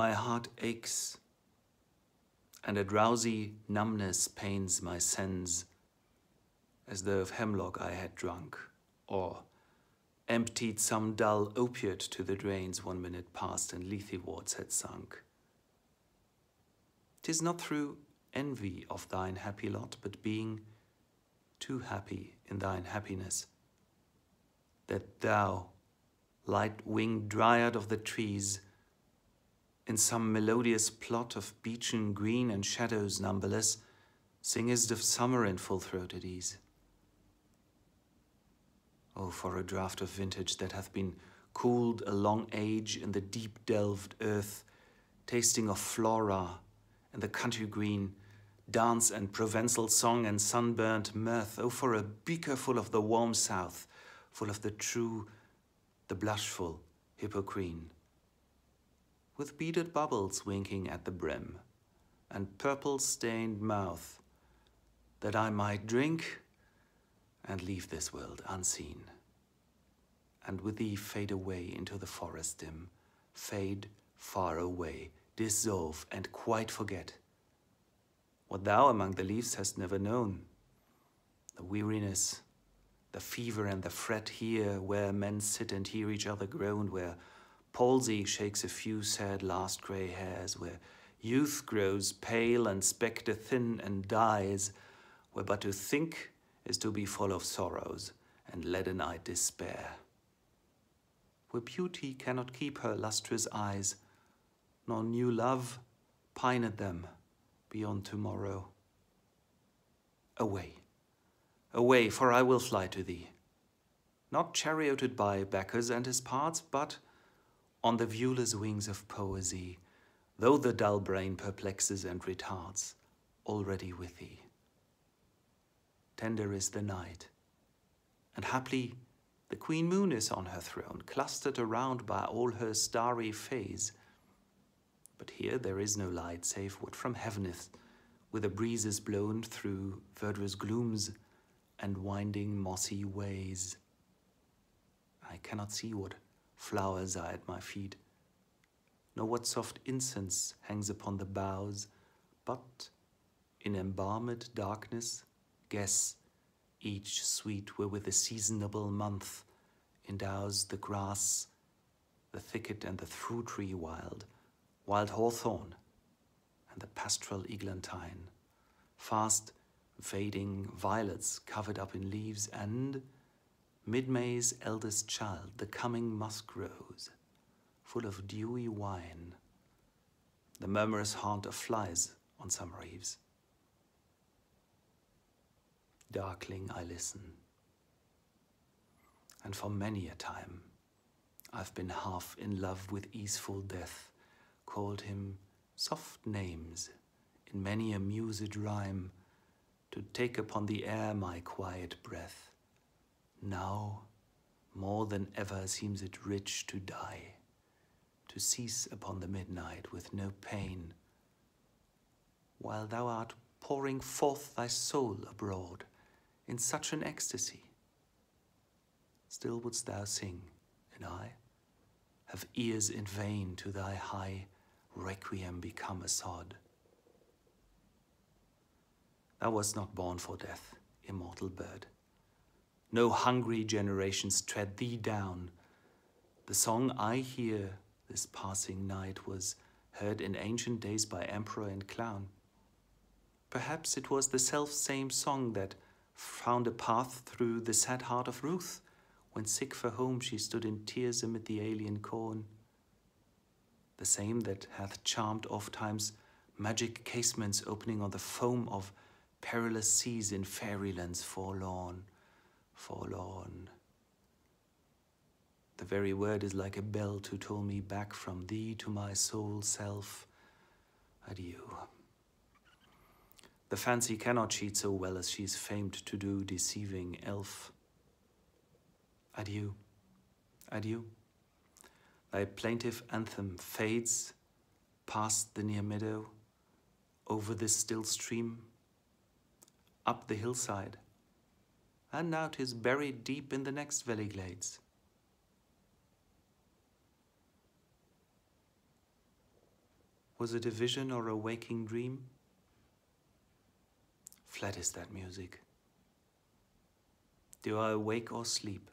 My heart aches, and a drowsy numbness pains my sense, as though of hemlock I had drunk, or emptied some dull opiate to the drains 1 minute past and lethe wards had sunk. 'Tis not through envy of thine happy lot, but being too happy in thine happiness, that thou, light-winged dryad of the trees, in some melodious plot of beechen green and shadows numberless, singest of summer in full-throated ease. Oh, for a draught of vintage that hath been cooled a long age in the deep-delved earth, tasting of flora and the country green, dance and Provençal song and sunburnt mirth. Oh, for a beaker full of the warm south, full of the true, the blushful hippocrene, with beaded bubbles winking at the brim, and purple-stained mouth, that I might drink and leave this world unseen, and with thee fade away into the forest dim, fade far away, dissolve and quite forget what thou among the leaves hast never known, the weariness, the fever and the fret here, where men sit and hear each other groan, where palsy shakes a few sad last grey hairs, where youth grows pale and spectre thin and dies, where but to think is to be full of sorrows and leaden-eyed despair, where beauty cannot keep her lustrous eyes, nor new love pine at them beyond tomorrow. Away, away, for I will fly to thee, not charioted by Bacchus and his parts, but on the viewless wings of poesy, though the dull brain perplexes and retards, already with thee. Tender is the night, and haply the queen moon is on her throne, clustered around by all her starry phase. But here there is no light, save what from heaveneth, with the breezes blown through verdurous glooms and winding mossy ways. I cannot see what flowers are at my feet, nor what soft incense hangs upon the boughs, but in embalmed darkness guess each sweet wherewith the seasonable month endows the grass, the thicket and the fruit tree wild hawthorn and the pastoral eglantine, fast fading violets covered up in leaves, and mid-May's eldest child, the coming musk rose, full of dewy wine, the murmurous haunt of flies on summer eves. Darkling I listen, and for many a time I've been half in love with easeful death, called him soft names in many a mused rhyme, to take upon the air my quiet breath. Now, more than ever seems it rich to die, to cease upon the midnight with no pain, while thou art pouring forth thy soul abroad in such an ecstasy. Still wouldst thou sing, and I have ears in vain to thy high requiem become a sod. Thou wast not born for death, immortal bird. No hungry generations tread thee down. The song I hear this passing night was heard in ancient days by emperor and clown. Perhaps it was the self-same song that found a path through the sad heart of Ruth, when sick for home she stood in tears amid the alien corn. The same that hath charmed oft-times magic casements opening on the foam of perilous seas in fairylands forlorn, forlorn. The very word is like a bell to toll me back from thee to my soul self. Adieu. The fancy cannot cheat so well as she's famed to do, deceiving elf. Adieu, adieu. Thy plaintive anthem fades past the near meadow, over this still stream, up the hillside, and now 'tis buried deep in the next valley glades. Was it a vision or a waking dream? Fled is that music. Do I awake or sleep?